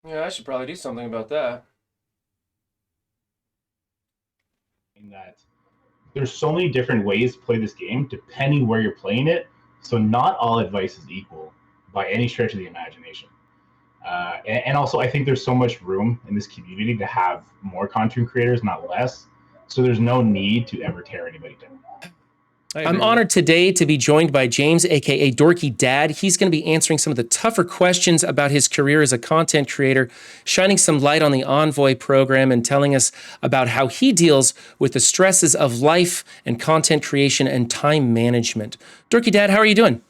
Yeah, I should probably do something about that. In that there's so many different ways to play this game depending where you're playing it. So not all advice is equal by any stretch of the imagination. And also, I think there's so much room in this community to have more content creators, not less. So there's no need to ever tear anybody down. I'm honored today to be joined by James, aka Dorky Dad. He's going to be answering some of the tougher questions about his career as a content creator, shining some light on the Envoy program, and telling us about how he deals with the stresses of life and content creation and time management. Dorky Dad, how are you doing?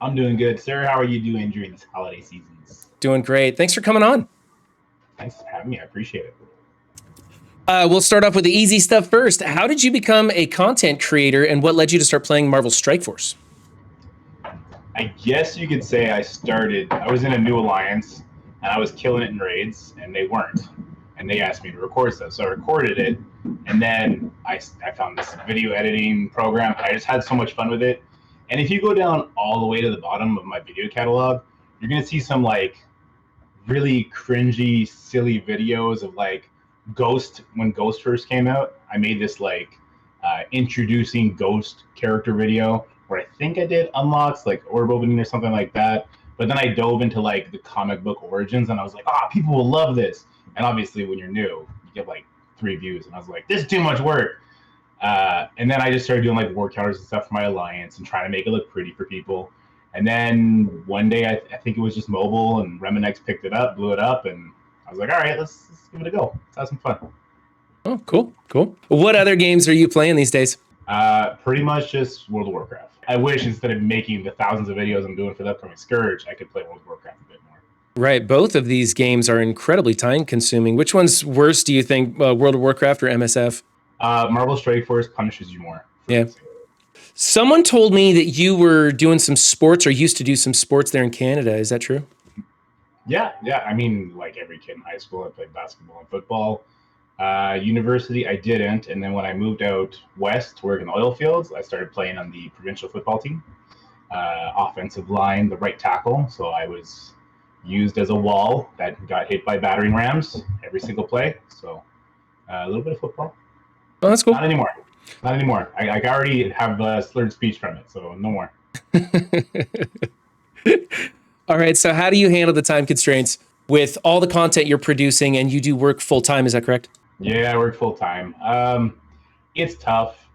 I'm doing good. Sarah, how are you doing during this holiday seasons? Doing great. Thanks for coming on. Thanks for having me. I appreciate it. We'll start off with the easy stuff first. How did you become a content creator, and what led you to start playing Marvel Strike Force? I guess you could say I was in a new alliance and I was killing it in raids and they weren't. And they asked me to record stuff. So I recorded it. And then I found this video editing program. I just had so much fun with it. And if you go down all the way to the bottom of my video catalog, you're going to see some like really cringy, silly videos of like Ghost. When Ghost first came out, I made this like introducing Ghost character video where I think I did unlocks like orb opening or something like that. But then I dove into like the comic book origins and I was like, people will love this. And obviously, when you're new, you get like 3 views, and I was like, this is too much work. And then I just started doing like war counters and stuff for my alliance and trying to make it look pretty for people. And then one day, I think it was just mobile, and Remenex picked it up, blew it up, and I was like, all right, let's give it a go. Let's have some fun. Oh, cool, cool. What other games are you playing these days? Pretty much just World of Warcraft. I wish instead of making the thousands of videos I'm doing for the upcoming Scourge, I could play World of Warcraft a bit more. Right, both of these games are incredibly time-consuming. Which one's worse, do you think, World of Warcraft or MSF? Marvel Strike Force punishes you more. Yeah. Someone told me that you were doing some sports or used to do some sports there in Canada. Is that true? Yeah. I mean, like every kid in high school, I played basketball and football. University, I didn't. And then when I moved out west to work in the oil fields, I started playing on the provincial football team. Offensive line, the right tackle. So I was used as a wall that got hit by battering rams every single play. So a little bit of football. Oh, that's cool. Not anymore. Not anymore. I already have slurred speech from it, so no more. All right. So, how do you handle the time constraints with all the content you're producing, and you do work full time? Is that correct? Yeah, I work full time. It's tough.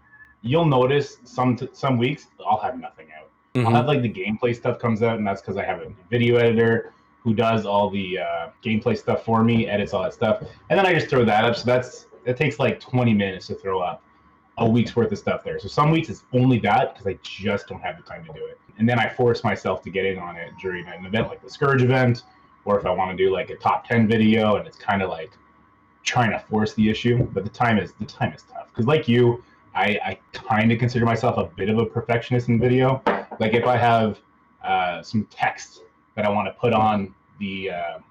You'll notice some weeks I'll have nothing out. I'll have like the gameplay stuff comes out, and that's because I have a video editor who does all the gameplay stuff for me, edits all that stuff, and then I just throw that up. So it takes like 20 minutes to throw up a week's worth of stuff there. So some weeks it's only that because I just don't have the time to do it. And then I force myself to get in on it during an event like the Scourge event, or if I want to do like a top 10 video, and it's kind of like trying to force the issue. But the time is tough because like you, I kind of consider myself a bit of a perfectionist in video. Like if I have some text that I want to put on the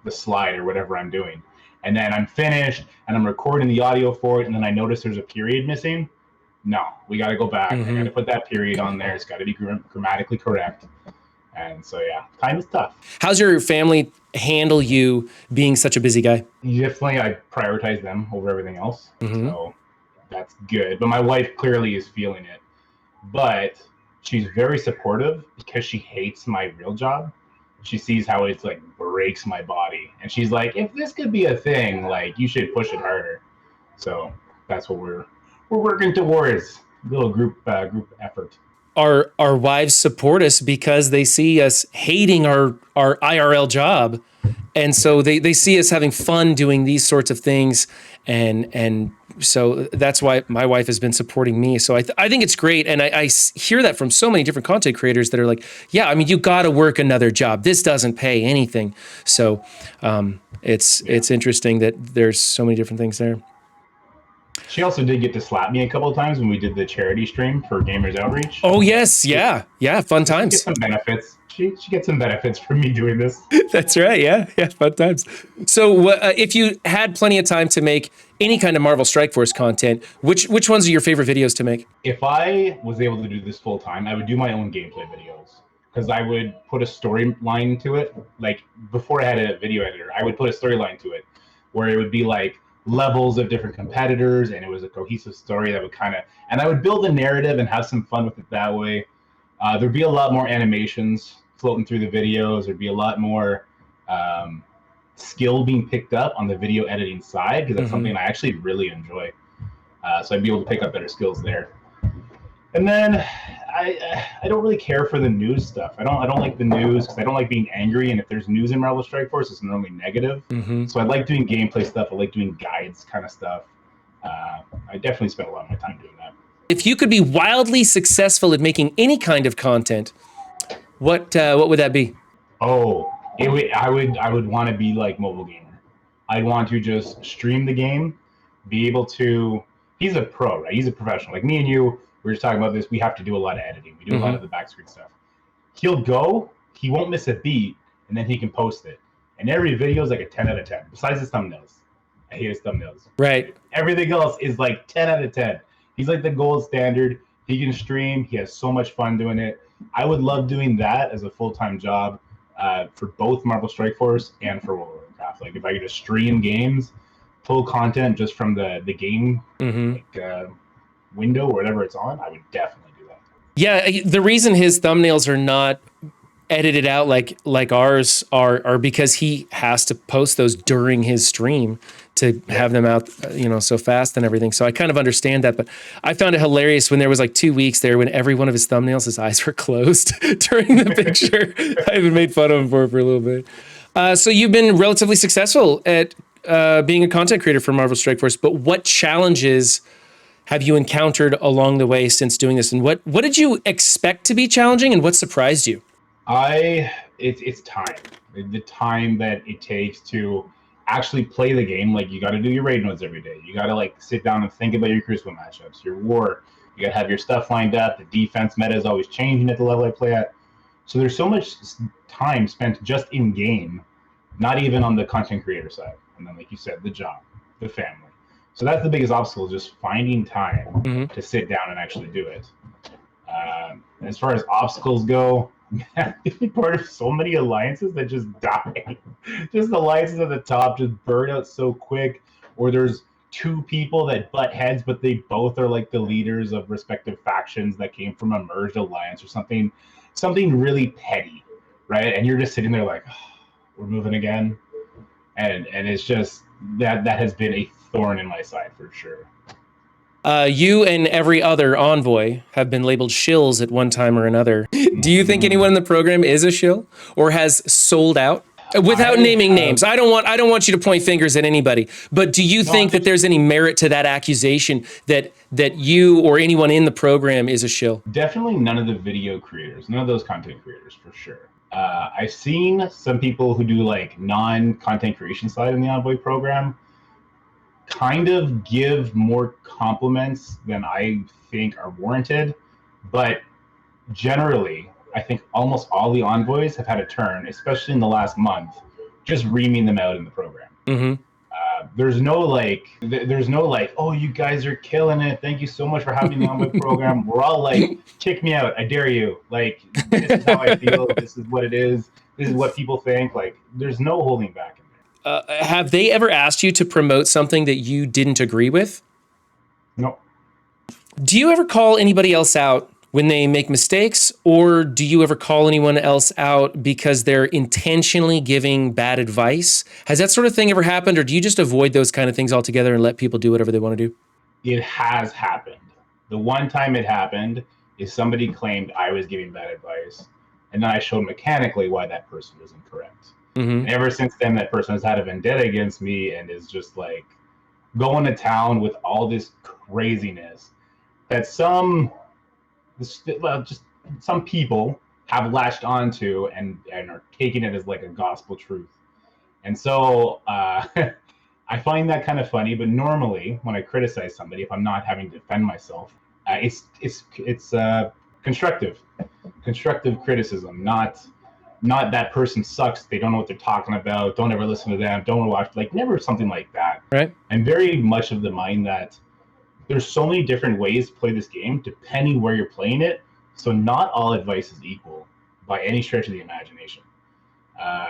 slide or whatever I'm doing, and then I'm finished and I'm recording the audio for it, and then I notice there's a period missing. No, we got to go back. I got to put that period on there. It's got to be grammatically correct. And so, yeah, time is tough. How's your family handle you being such a busy guy? Definitely, I prioritize them over everything else. Mm-hmm. So that's good. But my wife clearly is feeling it. But she's very supportive because she hates my real job. She sees how it's like breaks my body. And she's like, if this could be a thing, like you should push it harder. So that's what we're working towards. A little group effort. Our wives support us because they see us hating our IRL job, and so they see us having fun doing these sorts of things, and so that's why my wife has been supporting me. So I think it's great, and I hear that from so many different content creators that are like, yeah, I mean, you got to work another job. This doesn't pay anything. So it's interesting that there's so many different things there. She also did get to slap me a couple of times when we did the charity stream for Gamers Outreach. Oh yes, yeah, fun times. She gets some benefits. She gets some benefits from me doing this. That's right. Yeah, fun times. So, if you had plenty of time to make any kind of Marvel Strike Force content, which ones are your favorite videos to make? If I was able to do this full time, I would do my own gameplay videos. because I would put a storyline to it. Like before I had a video editor, I would put a storyline to it where it would be like levels of different competitors, and it was a cohesive story that would and I would build a narrative and have some fun with it that way. There'd be a lot more animations floating through the videos. There'd be a lot more skill being picked up on the video editing side, because that's something I actually really enjoy. So I'd be able to pick up better skills there. And then I don't really care for the news stuff. I don't like the news because I don't like being angry. And if there's news in Marvel Strike Force, it's normally negative. So I like doing gameplay stuff. I like doing guides kind of stuff. I definitely spend a lot of my time doing that. If you could be wildly successful at making any kind of content, what would that be? Oh, I would want to be like Mobile Gamer. I'd want to just stream the game, be able to. He's a pro, right? He's a professional. Like me and you, we were just talking about this. We have to do a lot of editing. We do a lot of the back screen stuff. He'll go. He won't miss a beat, and then he can post it. And every video is like a 10 out of 10. Besides his thumbnails, I hate his thumbnails. Right. Everything else is like 10 out of 10. He's like the gold standard. He can stream. He has so much fun doing it. I would love doing that as a full-time job for both Marvel Strike Force and for World of Warcraft. Like if I could just stream games, pull content just from the game window or whatever it's on, I would definitely do that. Yeah, the reason his thumbnails are not edited out like ours are because he has to post those during his stream to have them out, so fast and everything. So I kind of understand that, but I found it hilarious when there was like 2 weeks there when every one of his thumbnails, his eyes were closed during the picture. I even made fun of him for a little bit. So you've been relatively successful at being a content creator for Marvel Strike Force, but what challenges have you encountered along the way since doing this? And what did you expect to be challenging and what surprised you? It's time. The time that it takes to actually play the game. Like you got to do your raid nodes every day. You got to like sit down and think about your crucible matchups, your war. You got to have your stuff lined up. The defense meta is always changing at the level I play at. So there's so much time spent just in game, not even on the content creator side. And then, like you said, the job, the family. So that's the biggest obstacle, just finding time to sit down and actually do it. As far as obstacles go, being part of so many alliances that just die. Just alliances at the top just burn out so quick, or there's two people that butt heads, but they both are like the leaders of respective factions that came from a merged alliance or something really petty, right? And you're just sitting there like, oh, we're moving again. And it's just that has been a thorn in my side for sure. You and every other envoy have been labeled shills at one time or another. Do you think anyone in the program is a shill or has sold out? Without naming names, I don't want you to point fingers at anybody. But do you think that there's any merit to that accusation that you or anyone in the program is a shill? Definitely none of the video creators, none of those content creators for sure. I've seen some people who do like non-content creation side in the envoy program kind of give more compliments than I think are warranted, but generally I think almost all the envoys have had a turn, especially in the last month, just reaming them out in the program. There's no like, oh, you guys are killing it, thank you so much for having the envoy program. We're all like, kick me out, I dare you, like this is how I feel, this is what it is, this is what people think. Like there's no holding back in there. Have they ever asked you to promote something that you didn't agree with? No. Do you ever call anybody else out when they make mistakes, or do you ever call anyone else out because they're intentionally giving bad advice? Has that sort of thing ever happened, or do you just avoid those kind of things altogether and let people do whatever they want to do? It has happened. The one time it happened is somebody claimed I was giving bad advice, and then I showed mechanically why that person was incorrect. And ever since then, that person has had a vendetta against me and is just like going to town with all this craziness that some people have latched onto and are taking it as like a gospel truth. And so I find that kind of funny. But normally, when I criticize somebody, if I'm not having to defend myself, it's constructive criticism, not that person sucks, they don't know what they're talking about, don't ever listen to them, don't watch, like never something like that. Right. I'm very much of the mind that there's so many different ways to play this game depending where you're playing it. So not all advice is equal, by any stretch of the imagination.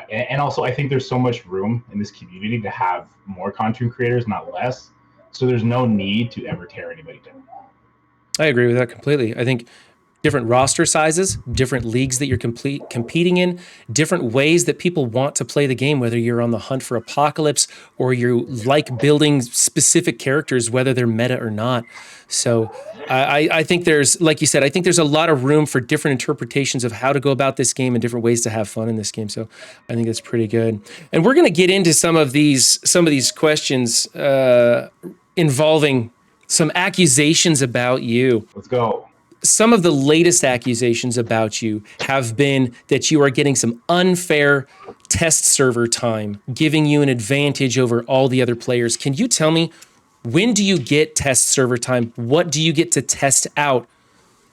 And also, I think there's so much room in this community to have more content creators, not less. So there's no need to ever tear anybody down. I agree with that completely. I think different roster sizes, different leagues that you're competing in, different ways that people want to play the game, whether you're on the hunt for apocalypse or you like building specific characters, whether they're meta or not. So I think there's, like you said, I think there's a lot of room for different interpretations of how to go about this game and different ways to have fun in this game. So I think that's pretty good. And we're going to get into some of these questions involving some accusations about you. Let's go. Some of the latest accusations about you have been that you are getting some unfair test server time, giving you an advantage over all the other players. Can you tell me, when do you get test server time? What do you get to test out?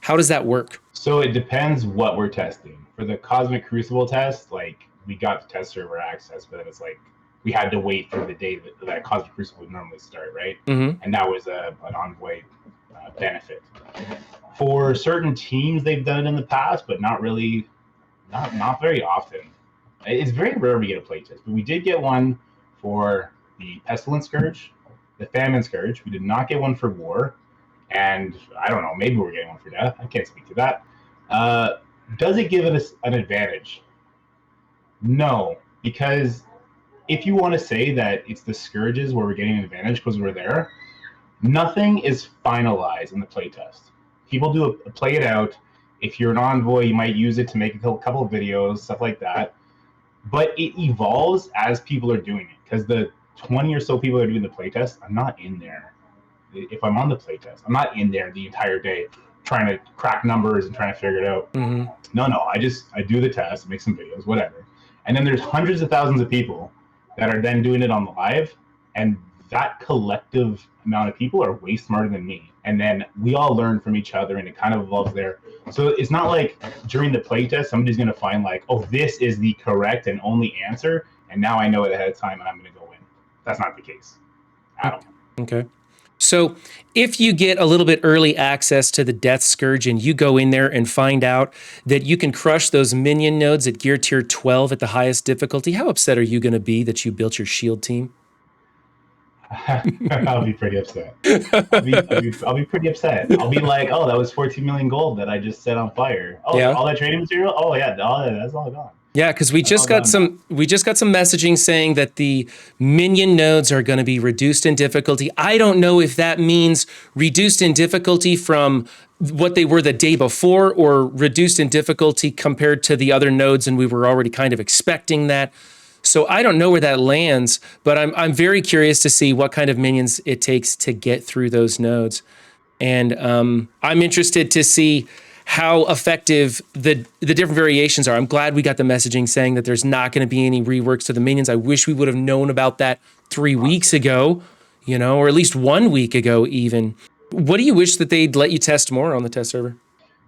How does that work? So it depends what we're testing. For the Cosmic Crucible test, like, we got the test server access, but then it's like we had to wait for the day that Cosmic Crucible would normally start, right? Mm-hmm. And that was an envoy benefit. For certain teams, they've done it in the past, but not really, not very often. It's very rare we get a playtest, but we did get one for the Pestilence Scourge, the Famine Scourge. We did not get one for War, and I don't know, maybe we're getting one for Death. I can't speak to that. Does it give us an advantage? No, because if you want to say that it's the Scourges where we're getting an advantage because we're there, nothing is finalized in the playtest. People play it out. If you're an envoy, you might use it to make a couple of videos, stuff like that. But it evolves as people are doing it. Because the 20 or so people that are doing the playtest, I'm not in there. If I'm on the playtest, I'm not in there the entire day trying to crack numbers and trying to figure it out. Mm-hmm. No, I do the test, make some videos, whatever. And then there's hundreds of thousands of people that are then doing it on the live, and that collective amount of people are way smarter than me. And then we all learn from each other, and it kind of evolves there. So it's not like during the playtest, somebody's going to find like, oh, this is the correct and only answer, and now I know it ahead of time, and I'm going to go in. That's not the case at all. Okay. So if you get a little bit early access to the Death Scourge and you go in there and find out that you can crush those minion nodes at gear tier 12 at the highest difficulty, how upset are you going to be that you built your shield team? I'll be pretty upset. I'll be pretty upset. I'll be like, oh, that was 14 million gold that I just set on fire. Oh, yeah. All that trading material? Oh yeah, that's all gone. Yeah, because we just got some messaging saying that the minion nodes are going to be reduced in difficulty. I don't know if that means reduced in difficulty from what they were the day before or reduced in difficulty compared to the other nodes, and we were already kind of expecting that. So I don't know where that lands, but I'm very curious to see what kind of minions it takes to get through those nodes. And I'm interested to see how effective the different variations are. I'm glad we got the messaging saying that there's not going to be any reworks to the minions. I wish we would have known about that 3 weeks ago, or at least 1 week ago even. What do you wish that they'd let you test more on the test server?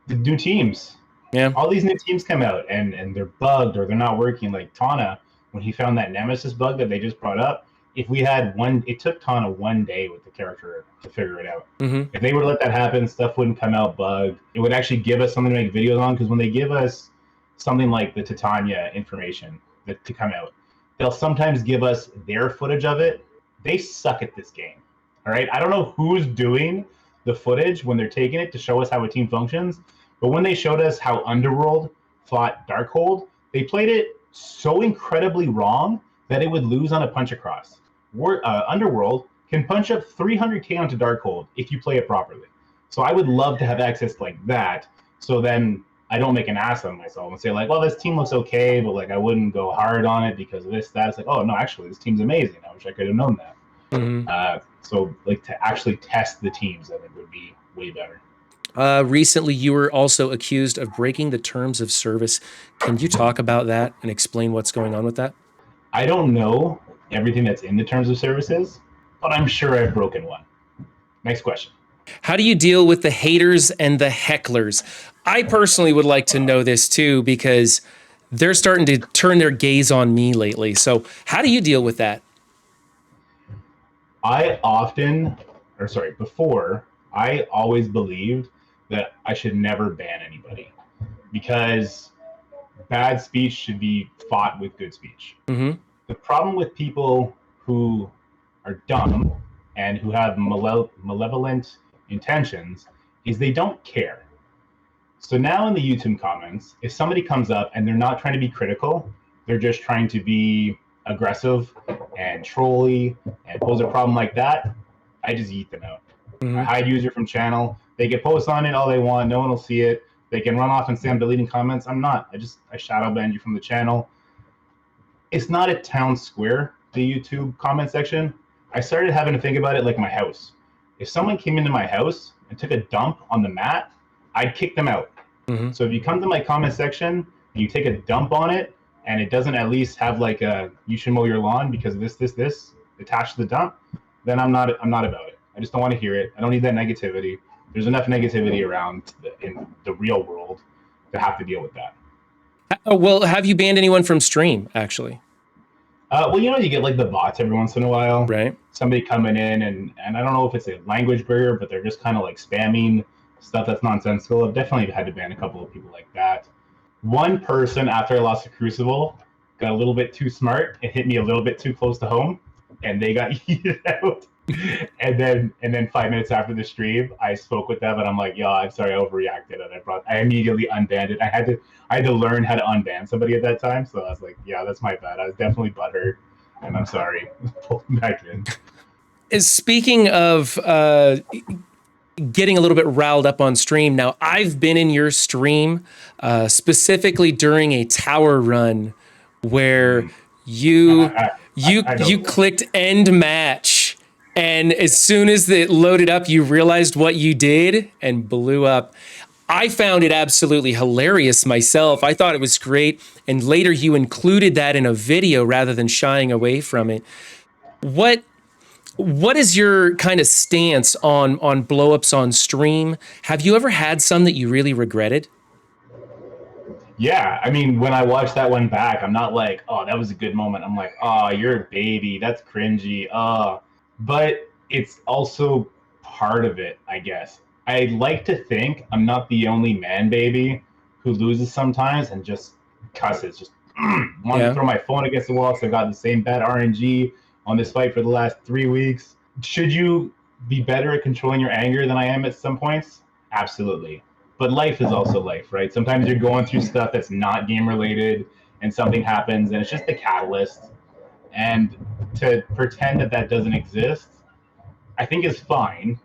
The new teams. Yeah. All these new teams come out and they're bugged or they're not working. Like Tana, when he found that Nemesis bug that they just brought up, if we had it took Tana 1 day with the character to figure it out. Mm-hmm. If they were to let that happen, stuff wouldn't come out bugged. It would actually give us something to make videos on, because when they give us something like the Titania information to come out, they'll sometimes give us their footage of it. They suck at this game. All right? I don't know who's doing the footage when they're taking it to show us how a team functions, but when they showed us how Underworld fought Darkhold, they played it so incredibly wrong that it would lose on a punch across. Underworld can punch up 300k onto Darkhold if you play it properly. So I would love to have access like that, so then I don't make an ass of myself and say like, well, this team looks okay, but like I wouldn't go hard on it because of this, that. It's like, oh no, actually this team's amazing. I wish I could have known that. Mm-hmm. So like to actually test the teams, I think would be way better. Recently, you were also accused of breaking the terms of service. Can you talk about that and explain what's going on with that? I don't know everything that's in the terms of services, but I'm sure I've broken one. Next question. How do you deal with the haters and the hecklers? I personally would like to know this too, because they're starting to turn their gaze on me lately. So how do you deal with that? Before, I always believed that I should never ban anybody, because bad speech should be fought with good speech. Mm-hmm. The problem with people who are dumb and who have malevolent intentions is they don't care. So now in the YouTube comments, if somebody comes up and they're not trying to be critical, they're just trying to be aggressive and trolly and pose a problem like that, I just yeet them out. I Mm-hmm. hide user from channel. They can post on it all they want. No one will see it. They can run off and say I'm deleting comments. I'm not. I shadow ban you from the channel. It's not a town square, the YouTube comment section. I started having to think about it like my house. If someone came into my house and took a dump on the mat, I'd kick them out. Mm-hmm. So if you come to my comment section and you take a dump on it and it doesn't at least have like a you should mow your lawn because of this attached to the dump, then I'm not about it. I just don't want to hear it. I don't need that negativity. There's enough negativity around in the real world to have to deal with that. Well, have you banned anyone from stream, actually? Well, you get like the bots every once in a while. Right. Somebody coming in and I don't know if it's a language barrier, but they're just kind of like spamming stuff that's nonsensical. I've definitely had to ban a couple of people like that. One person, after I lost the Crucible, got a little bit too smart and hit me a little bit too close to home, and they got yeeted out. And then 5 minutes after the stream, I spoke with them and I'm like, "Yo, I'm sorry, I overreacted," and I immediately unbanned it. I had to learn how to unban somebody at that time, so I was like, "Yeah, that's my bad. I was definitely butthurt, and I'm sorry." Pull them back in. Speaking of getting a little bit riled up on stream, now I've been in your stream specifically during a tower run where you clicked end match, and as soon as it loaded up, you realized what you did and blew up. I found it absolutely hilarious myself. I thought it was great, and later you included that in a video rather than shying away from it. What is your kind of stance on blowups on stream? Have you ever had some that you really regretted? Yeah, I mean, when I watched that one back, I'm not like, "Oh, that was a good moment." I'm like, "Oh, you're a baby. That's cringy." But it's also part of it, I guess. I like to think I'm not the only man baby who loses sometimes and just cusses, just want to throw my phone against the wall. So I got the same bad RNG on this fight for the last 3 weeks. Should you be better at controlling your anger than I am at some points? Absolutely. But life is also life, right? Sometimes you're going through stuff that's not game related and something happens and it's just a catalyst. And to pretend that that doesn't exist, I think is fine.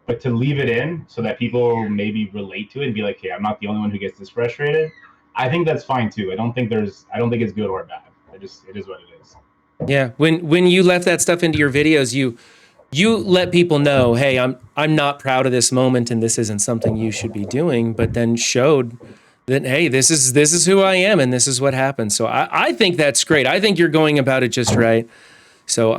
But to leave it in so that people maybe relate to it and be like, "Hey, I'm not the only one who gets this frustrated," I think that's fine too. I don't think it's good or bad. It is what it is. Yeah. When you left that stuff into your videos, you let people know, "Hey, I'm not proud of this moment and this isn't something you should be doing," but then showed that, "Hey, this is who I am and this is what happened." So I think that's great. I think you're going about it just right. So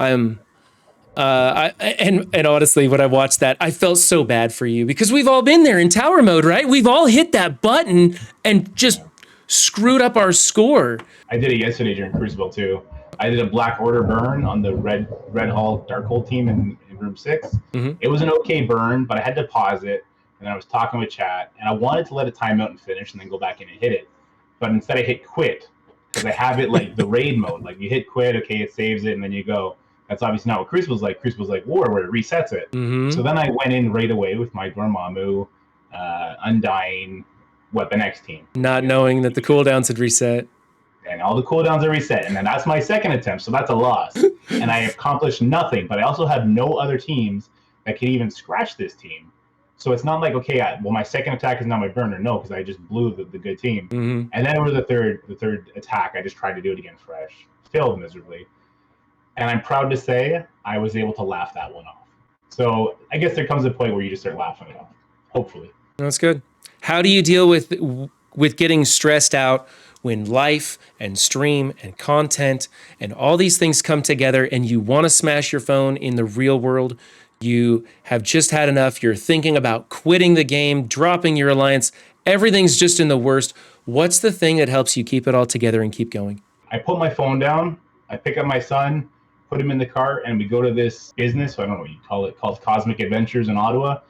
and honestly, when I watched that, I felt so bad for you because we've all been there in tower mode, right? We've all hit that button and just screwed up our score. I did it yesterday during Crucible too. I did a Black Order burn on the Red Hall Dark Hole team in room 6. Mm-hmm. It was an okay burn, but I had to pause it, and I was talking with chat, and I wanted to let it time out and finish, and then go back in and hit it. But instead, I hit quit because I have it like the raid mode. Like you hit quit, okay, it saves it, and then you go. That's obviously not what Crucible's like. Crucible's like war, where it resets it. Mm-hmm. So then I went in right away with my Dormammu, Undying, Weapon X team. Not knowing that the cooldowns had reset. And all the cooldowns are reset. And then that's my second attempt, so that's a loss. And I accomplished nothing, but I also have no other teams that can even scratch this team. So it's not like, okay, my second attack is not my burner. No, because I just blew the good team. Mm-hmm. And then over the third attack, I just tried to do it again fresh. Failed miserably. And I'm proud to say I was able to laugh that one off. So I guess there comes a point where you just start laughing it off, hopefully. That's good. How do you deal with getting stressed out when life and stream and content and all these things come together and you want to smash your phone in the real world? You have just had enough. You're thinking about quitting the game, dropping your alliance. Everything's just in the worst. What's the thing that helps you keep it all together and keep going? I put my phone down. I pick up my son, put him in the car, and we go to this business. So I don't know what you call it, called Cosmic Adventures in Ottawa,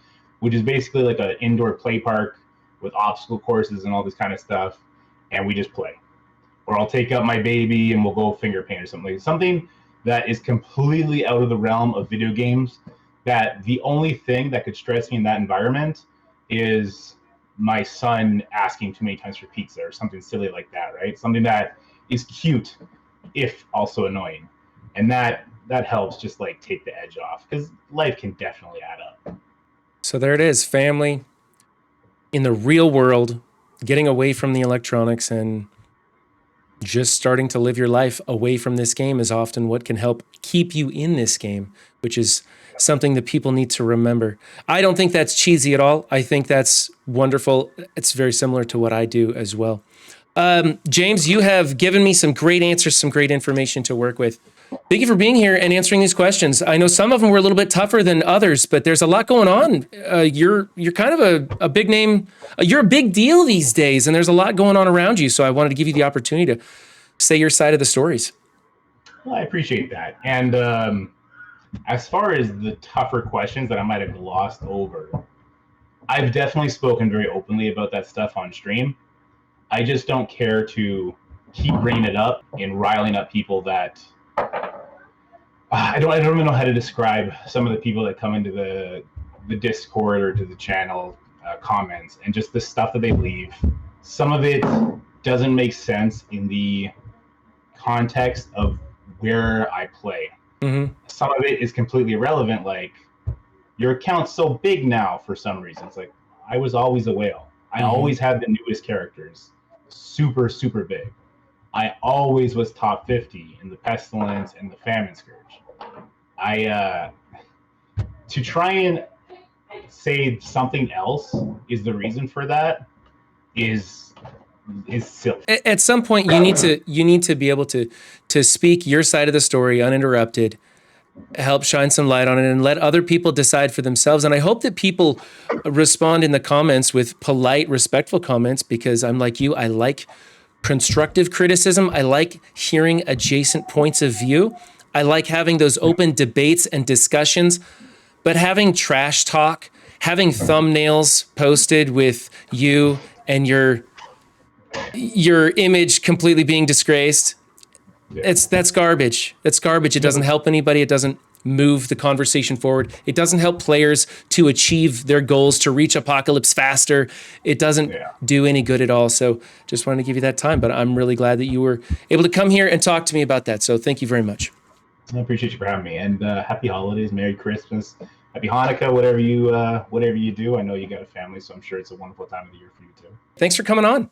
which is basically like an indoor play park with obstacle courses and all this kind of stuff. And we just play. or I'll take out my baby and we'll go finger paint or something. Something that is completely out of the realm of video games. That the only thing that could stress me in that environment is my son asking too many times for pizza or something silly like that, right? Something that is cute, if also annoying, and that helps just like take the edge off because life can definitely add up. So there it is, family in the real world, getting away from the electronics and just starting to live your life away from this game is often what can help keep you in this game, which is something that people need to remember. I don't think that's cheesy at all. I think that's wonderful. It's very similar to what I do as well. James, you have given me some great answers, some great information to work with. Thank you for being here and answering these questions. I know some of them were a little bit tougher than others, but there's a lot going on. You're kind of a big name. You're a big deal these days, and there's a lot going on around you. So I wanted to give you the opportunity to say your side of the stories. Well, I appreciate that. And as far as the tougher questions that I might have glossed over, I've definitely spoken very openly about that stuff on stream. I just don't care to keep bringing it up and riling up people that I don't even know how to describe some of the people that come into the Discord or to the channel comments and just the stuff that they leave. Some of it doesn't make sense in the context of where I play. Mm-hmm. Some of it is completely irrelevant, like your account's so big now for some reason. It's like I was always a whale. I always had the newest characters, super, super big. I always was top 50 in the Pestilence and the Famine Scourge. To try and say something else is the reason for that is silly. At some point, you need to be able to speak your side of the story uninterrupted, help shine some light on it, and let other people decide for themselves. And I hope that people respond in the comments with polite, respectful comments, because I'm like you. I like constructive criticism. I like hearing adjacent points of view. I like having those open debates and discussions, but having trash talk, having thumbnails posted with you and your image completely being disgraced, that's garbage. That's garbage. It doesn't help anybody. It doesn't move the conversation forward. It doesn't help players to achieve their goals, to reach apocalypse faster. It doesn't do any good at all. So just wanted to give you that time, but I'm really glad that you were able to come here and talk to me about that. So thank you very much. I appreciate you for having me, and happy holidays, Merry Christmas, Happy Hanukkah, whatever you do. I know you got a family, so I'm sure it's a wonderful time of the year for you too. Thanks for coming on.